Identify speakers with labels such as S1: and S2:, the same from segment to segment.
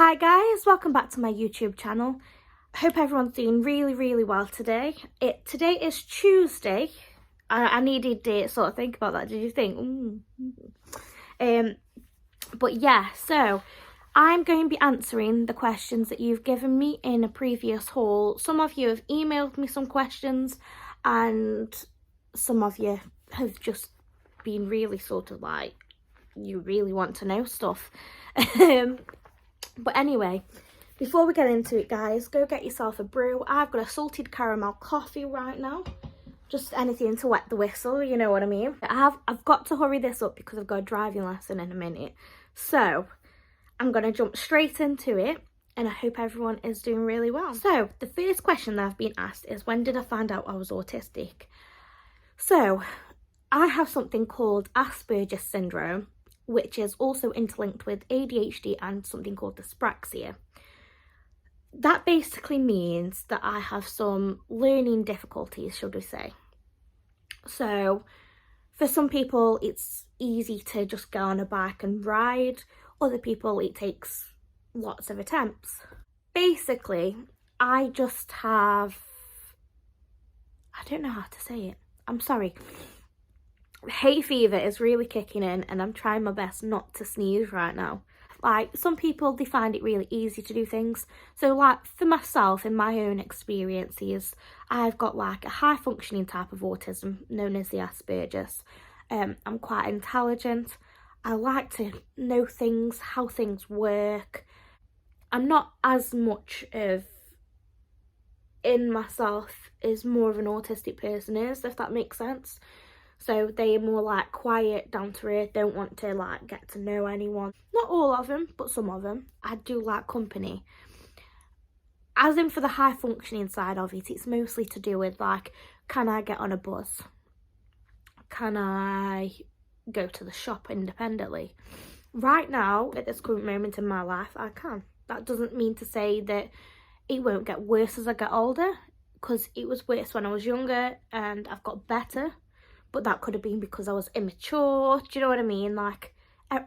S1: Hi guys, welcome back to my YouTube channel. Hope everyone's doing really well today. Today is Tuesday. I needed to sort of think about that. Did you think? But yeah, so I'm going to be answering the questions that you've given me in a previous haul. Some of you have emailed me some questions and some of you have just been really sort of like, you really want to know stuff. But anyway, before we get into it, guys, go get yourself a brew. I've got a salted caramel coffee right now. Just anything to wet the whistle, you know what I mean. I've got to hurry this up because I've got a driving lesson in a minute. So I'm going to jump straight into it, and I hope everyone is doing really well. So the first question that I've been asked is, when did I find out I was autistic? So I have something called Asperger's syndrome, which is also interlinked with ADHD and something called dyspraxia. That basically means that I have some learning difficulties, should we say. So for some people, it's easy to just get on a bike and ride. Other people, it takes lots of attempts. Basically, I just have, I don't know how to say it. I'm sorry. Hay fever is really kicking in and I'm trying my best not to sneeze right now. Like, some people, they find it really easy to do things. So like for myself, in my own experiences, I've got like a high functioning type of autism known as the Asperger's. I'm quite intelligent. I like to know things, how things work. I'm not as much of in myself as more of an autistic person is, if that makes sense. So they are more like quiet, down to earth, don't want to like get to know anyone. Not all of them, but some of them. I do like company. As in for the high functioning side of it, it's mostly to do with like, can I get on a bus? Can I go to the shop independently? Right now, at this current moment in my life, I can. That doesn't mean to say that it won't get worse as I get older, because it was worse when I was younger and I've got better. But that could have been because I was immature. Do you know what I mean? Like,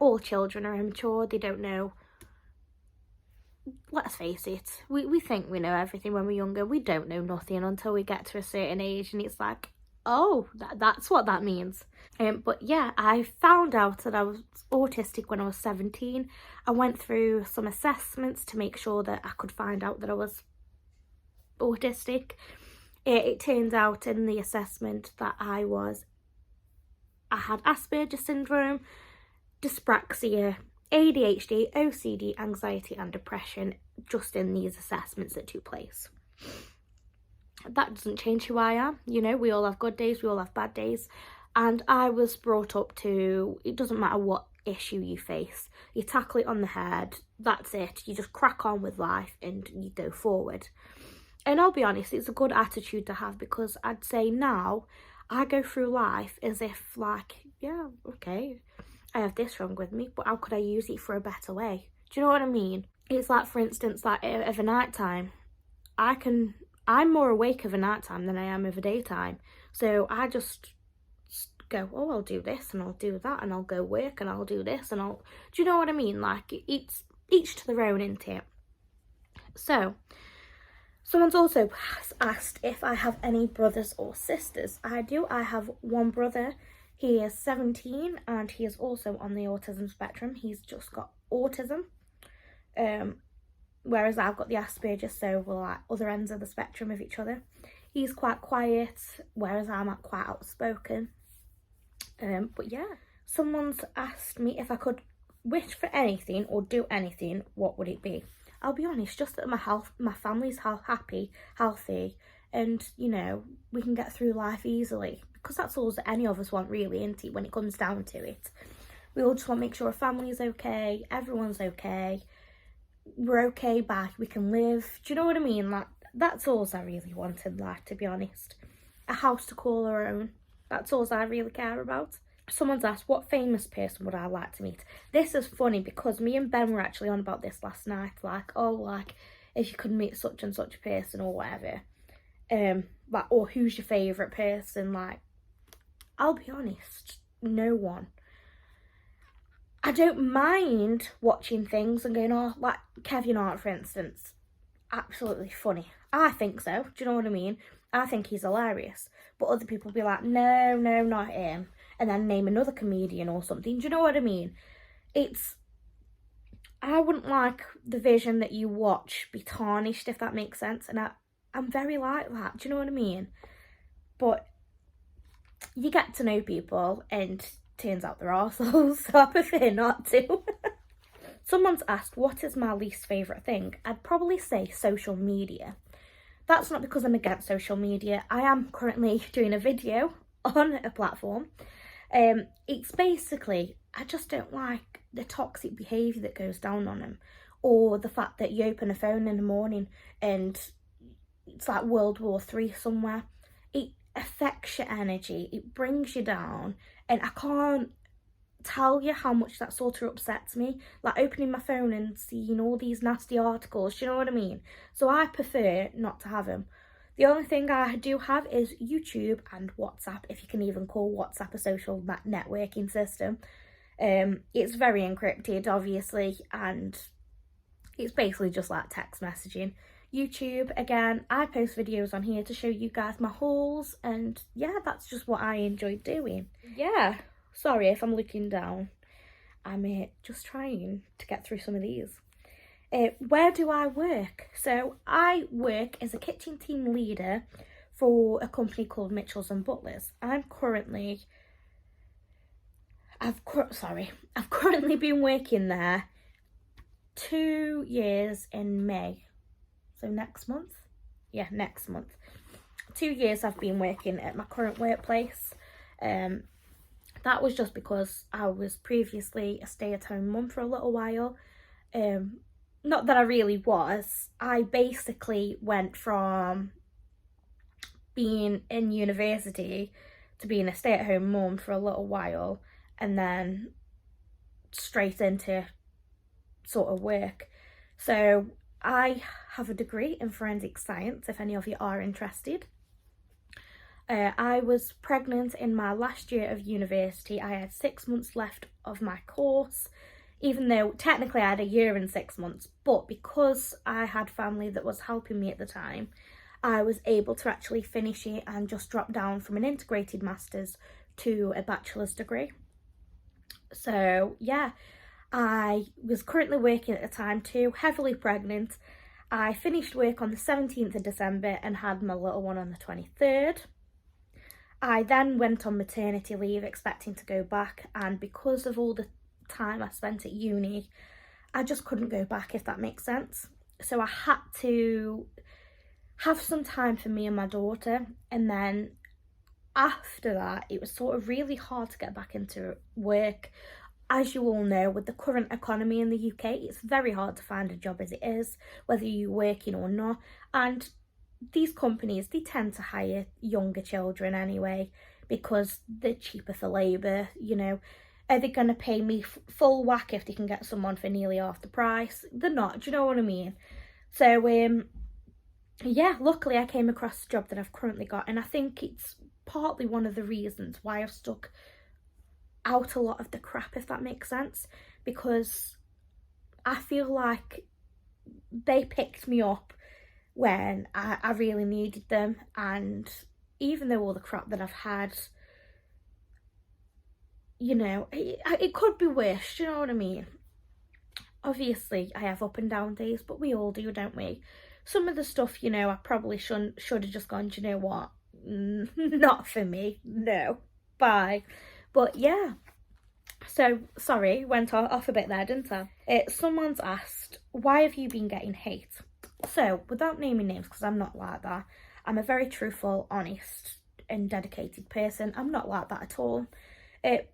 S1: all children are immature. They don't know. Let's face it. We think we know everything when we're younger. We don't know nothing until we get to a certain age. And it's like, oh, that's what that means. But yeah, I found out that I was autistic when I was 17. I went through some assessments to make sure that I could find out that I was autistic. It turns out in the assessment that I had Asperger's syndrome, dyspraxia, ADHD, OCD, anxiety and depression, just in these assessments that took place. That doesn't change who I am. You know, we all have good days, we all have bad days. And I was brought up to, it doesn't matter what issue you face, you tackle it on the head, that's it. You just crack on with life and you go forward. And I'll be honest, it's a good attitude to have, because I'd say now, I go through life as if like, yeah, okay, I have this wrong with me, but how could I use it for a better way? Do you know what I mean? It's like, for instance, like of a night time, I'm more awake of a night time than I am of a daytime. So I just go, oh, I'll do this and I'll do that and I'll go work and I'll do this and do you know what I mean? Like, it's each to their own, isn't it? So someone's also asked if I have any brothers or sisters. I do. I have one brother. He is 17 and he is also on the autism spectrum. He's just got autism. Whereas I've got the Asperger's, so we're like other ends of the spectrum of each other. He's quite quiet, whereas I'm quite outspoken. But yeah, someone's asked me if I could wish for anything or do anything, what would it be? I'll be honest, just that my family's happy, healthy, and, you know, we can get through life easily. Because that's all that any of us want, really, isn't it, when it comes down to it. We all just want to make sure our family's okay, everyone's okay, we're okay back, we can live. Do you know what I mean? Like, that's all I really want in life, to be honest. A house to call our own. That's all I really care about. Someone's asked, what famous person would I like to meet? This is funny because me and Ben were actually on about this last night. Like, oh, like, if you could meet such and such a person or whatever. Like, or who's your favourite person? Like, I'll be honest, no one. I don't mind watching things and going, oh, like Kevin Hart, for instance, absolutely funny. I think so. Do you know what I mean? I think he's hilarious. But other people be like, no, no, not him. And then name another comedian or something. Do you know what I mean? I wouldn't like the vision that you watch be tarnished, if that makes sense. And I'm very like that. Do you know what I mean? But you get to know people and turns out they're arseholes, so I prefer not to. Someone's asked, what is my least favourite thing? I'd probably say social media. That's not because I'm against social media. I am currently doing a video on a platform. It's basically, I just don't like the toxic behaviour that goes down on them, or the fact that you open a phone in the morning and it's like World War III somewhere. It affects your energy, it brings you down, and I can't tell you how much that sort of upsets me, like opening my phone and seeing all these nasty articles, do you know what I mean? So I prefer not to have them. The only thing I do have is YouTube and WhatsApp, if you can even call WhatsApp a social networking system. It's very encrypted, obviously, and it's basically just like text messaging. YouTube, again, I post videos on here to show you guys my hauls, and yeah, that's just what I enjoy doing. Yeah, sorry if I'm looking down. I'm just trying to get through some of these. Where do I work? So I work as a kitchen team leader for a company called Mitchells and Butlers. I've currently been working there 2 years in May. So next month? Yeah, next month. 2 years I've been working at my current workplace. That was just because I was previously a stay-at-home mum for a little while. Not that I really was. I basically went from being in university to being a stay-at-home mum for a little while, and then straight into sort of work. So I have a degree in forensic science, if any of you are interested. I was pregnant in my last year of university. I had 6 months left of my course, even though technically I had a year and 6 months, but because I had family that was helping me at the time, I was able to actually finish it and just drop down from an integrated master's to a bachelor's degree. So yeah, I was currently working at the time too, heavily pregnant. I finished work on the 17th of December and had my little one on the 23rd. I then went on maternity leave expecting to go back, and because of all the time I spent at uni, I just couldn't go back, if that makes sense. So I had to have some time for me and my daughter, and then after that it was sort of really hard to get back into work. As you all know, with the current economy in the UK, it's very hard to find a job as it is, whether you're working or not. And these companies, they tend to hire younger children anyway, because they're cheaper for labour, you know. Are they going to pay me full whack if they can get someone for nearly half the price? They're not, do you know what I mean? So, yeah, luckily I came across the job that I've currently got, and I think it's partly one of the reasons why I've stuck out a lot of the crap, if that makes sense, because I feel like they picked me up when I really needed them, and even though all the crap that I've had, you know, it could be worse, do you know what I mean? Obviously I have up and down days, but we all do, don't we? Some of the stuff, you know, I probably should have just gone, do you know what, not for me, no, bye. But yeah, so sorry, went off a bit there, didn't I? Someone's asked, why have you been getting hate? So without naming names, because I'm not like that, I'm a very truthful, honest and dedicated person. I'm not like that at all.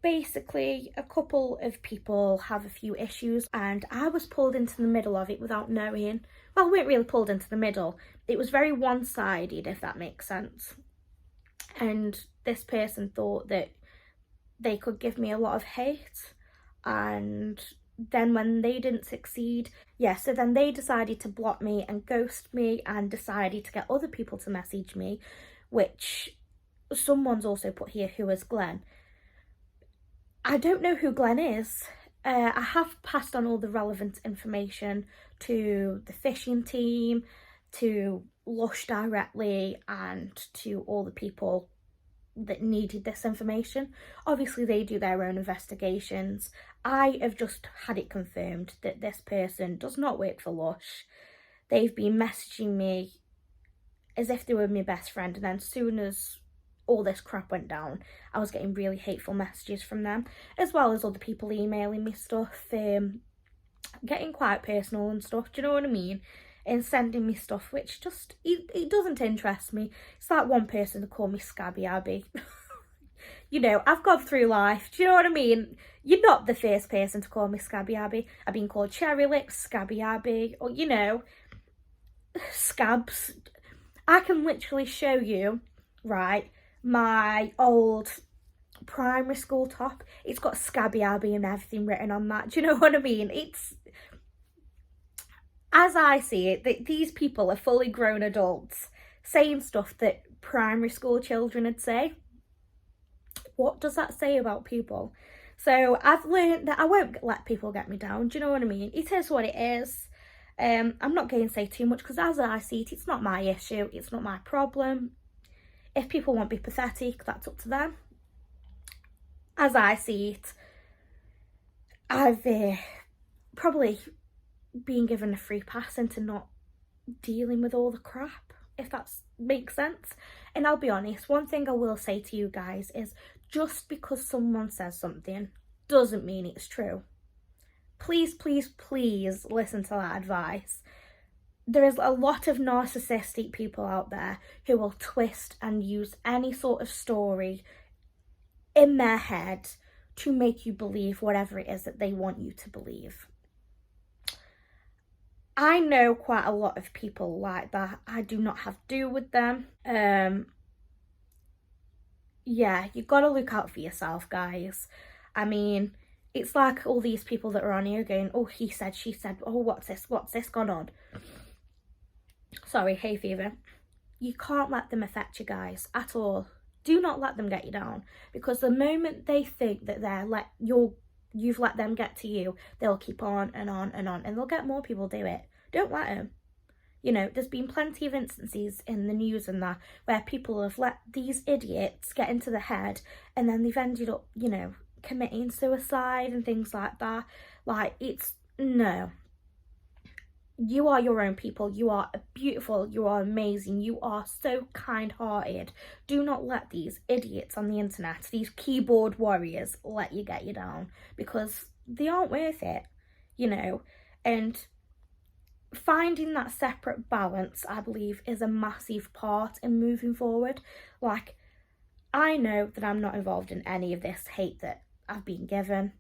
S1: Basically, a couple of people have a few issues, and I was pulled into the middle of it without knowing. Well, we weren't really pulled into the middle. It was very one-sided, if that makes sense. And this person thought that they could give me a lot of hate, and then when they didn't succeed, so then they decided to block me and ghost me, and decided to get other people to message me, which someone's also put here, who is Glenn. I don't know who Glenn is. I have passed on all the relevant information to the fishing team, to Lush directly, and to all the people that needed this information. Obviously they do their own investigations. I have just had it confirmed that this person does not work for Lush. They've been messaging me as if they were my best friend, and then as soon as all this crap went down, I was getting really hateful messages from them, as well as other people emailing me stuff, getting quite personal and stuff, do you know what I mean? And sending me stuff which just, it doesn't interest me. It's like one person to call me Scabby Abby. You know, I've gone through life, do you know what I mean? You're not the first person to call me Scabby Abby. I've been called Cherry Lips, Scabby Abby, or, you know, scabs. I can literally show you, right, my old primary school top. It's got Scabby Abby and everything written on that. Do you know what I mean? It's, as I see it, these people are fully grown adults saying stuff that primary school children would say. What does that say about people? So I've learned that I won't let people get me down. Do you know what I mean? It is what it is. I'm not going to say too much, because as I see it, it's not my issue. It's not my problem. If people want to be pathetic, that's up to them. As I see it, I've probably been given a free pass into not dealing with all the crap, if that makes sense. And I'll be honest, one thing I will say to you guys is, just because someone says something doesn't mean it's true. Please, please, please listen to that advice. There is a lot of narcissistic people out there who will twist and use any sort of story in their head to make you believe whatever it is that they want you to believe. I know quite a lot of people like that. I do not have to do with them. Yeah, you got to look out for yourself, guys. I mean, it's like all these people that are on here going, oh, he said, she said, oh, what's this gone on? Sorry, hay fever. You can't let them affect you, guys, at all. Do not let them get you down, because the moment they think that you've let them get to you, they'll keep on and on and on, and they'll get more people do it. Don't let them. You know, there's been plenty of instances in the news and that where people have let these idiots get into the head, and then they've ended up, you know, committing suicide and things like that. Like, it's, no. You are your own people. You are beautiful. You are amazing. You are so kind-hearted. Do not let these idiots on the internet, these keyboard warriors, let you get you down, because they aren't worth it, you know. And finding that separate balance, I believe, is a massive part in moving forward. Like, I know that I'm not involved in any of this hate that I've been given.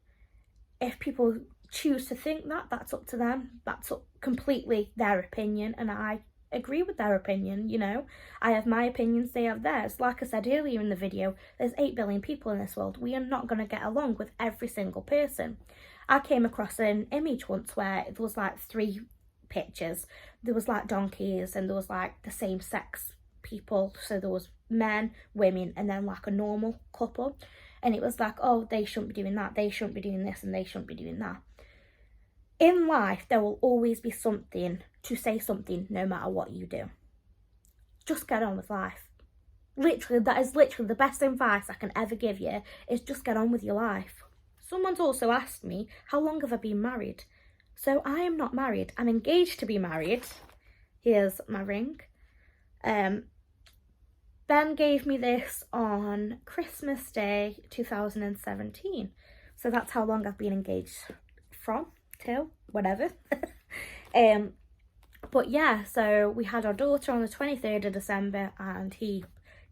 S1: If people choose to think that, that's up to them. That's completely their opinion, and I agree with their opinion, you know. I have my opinions, they have theirs. Like I said earlier in the video, there's 8 billion people in this world. We are not going to get along with every single person. I came across an image once where it was like 3 pictures. There was like donkeys, and there was like the same sex people. So there was men, women, and then like a normal couple. And it was like, oh, they shouldn't be doing that, they shouldn't be doing this, and they shouldn't be doing that. In life, there will always be something to say something, no matter what you do. Just get on with life. Literally, that is literally the best advice I can ever give you, is just get on with your life. Someone's also asked me, how long have I been married? So I am not married. I'm engaged to be married. Here's my ring. Ben gave me this on Christmas Day 2017. So that's how long I've been engaged from, till, whatever. But yeah, so we had our daughter on the 23rd of December, and he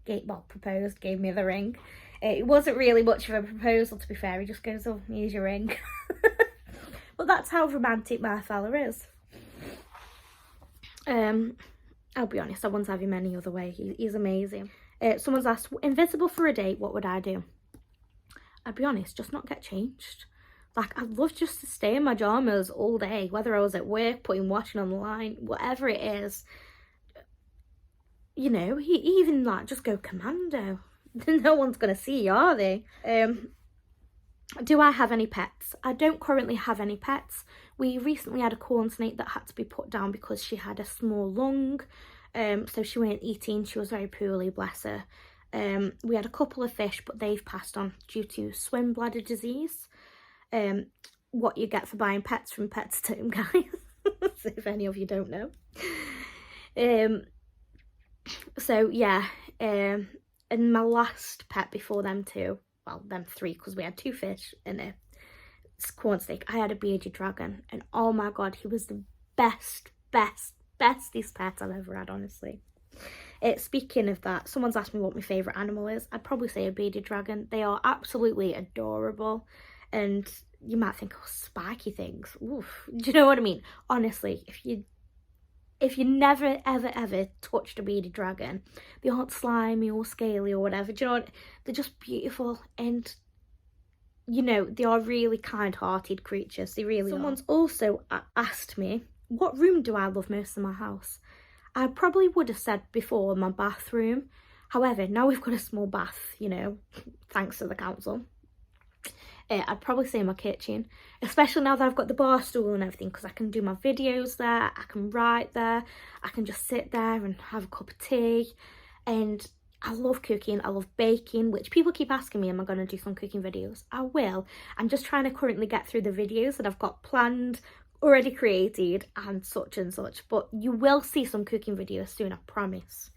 S1: proposed, gave me the ring. It wasn't really much of a proposal, to be fair. He just goes, oh, here's your ring. But that's how romantic my fella is. I'll be honest, I wouldn't have him any other way. He's amazing. Someone's asked, invisible for a date, what would I do? I'd be honest, just not get changed. Like, I'd love just to stay in my pajamas all day, whether I was at work, putting washing on the line, whatever it is. You know, even like just go commando. No one's gonna see you, are they? do I have any pets? I don't currently have any pets. We recently had a corn snake that had to be put down because she had a small lung. So she weren't eating. She was very poorly, bless her. We had a couple of fish, but they've passed on due to swim bladder disease. What you get for buying pets from Pets Home, guys, if any of you don't know. So yeah, and my last pet before them two, well, them three, because we had two fish and a corn snake, I had a bearded dragon, and oh my god, he was the bestest pet I've ever had, honestly. Speaking of that, someone's asked me what my favourite animal is. I'd probably say a bearded dragon. They are absolutely adorable, and you might think, oh, spiky things. Oof. Do you know what I mean? Honestly, if you never ever touched a bearded dragon, they aren't slimy or scaly or whatever. Do you know what? They're just beautiful, and you know, they are really kind-hearted creatures. They really are. Someone's also asked me, what room do I love most in my house? I probably would have said before my bathroom. However, now we've got a small bath, you know, thanks to the council. I'd probably say my kitchen, especially now that I've got the bar stool and everything, because I can do my videos there, I can write there, I can just sit there and have a cup of tea. And I love cooking, I love baking, which people keep asking me, am I going to do some cooking videos? I will. I'm just trying to currently get through the videos that I've got planned, already created, and such, but you will see some cooking videos soon, I promise.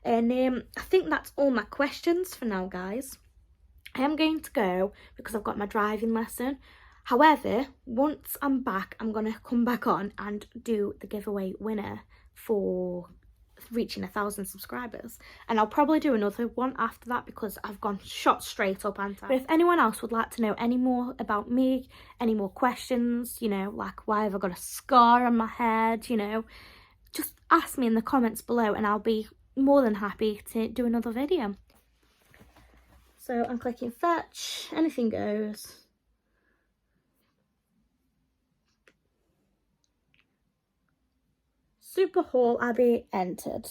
S1: And I think that's all my questions for now, guys. I am going to go because I've got my driving lesson. However, once I'm back, I'm going to come back on and do the giveaway winner for reaching 1,000 subscribers. And I'll probably do another one after that because I've gone shot straight up, haven't I? But if anyone else would like to know any more about me, any more questions, you know, like why have I got a scar on my head, you know, just ask me in the comments below and I'll be more than happy to do another video. So I'm clicking fetch, anything goes. Super Haul Abbey entered,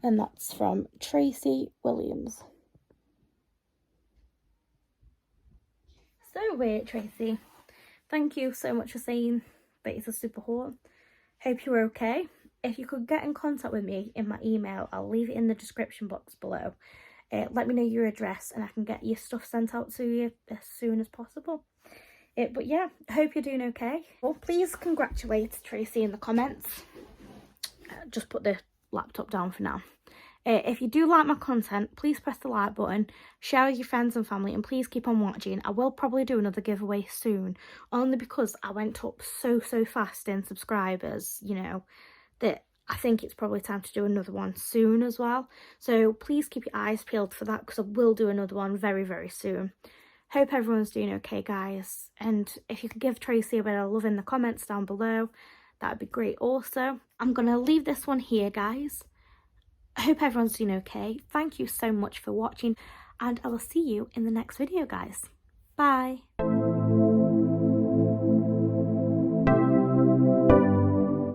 S1: and that's from Tracy Williams. So wait, Tracy, thank you so much for saying that it's a super haul. Hope you're okay. If you could get in contact with me in my email, I'll leave it in the description box below. Let me know your address and I can get your stuff sent out to you as soon as possible. But yeah, I hope you're doing okay. Well, please congratulate Tracy in the comments. Just put the laptop down for now. If you do like my content, please press the like button, share with your friends and family, and please keep on watching. I will probably do another giveaway soon, only because I went up so fast in subscribers, you know, that I think it's probably time to do another one soon as well. So please keep your eyes peeled for that because I will do another one very soon. Hope everyone's doing okay, guys. And if you could give Tracy a bit of love in the comments down below, that would be great also. I'm going to leave this one here, guys. I hope everyone's doing okay. Thank you so much for watching and I will see you in the next video, guys. Bye.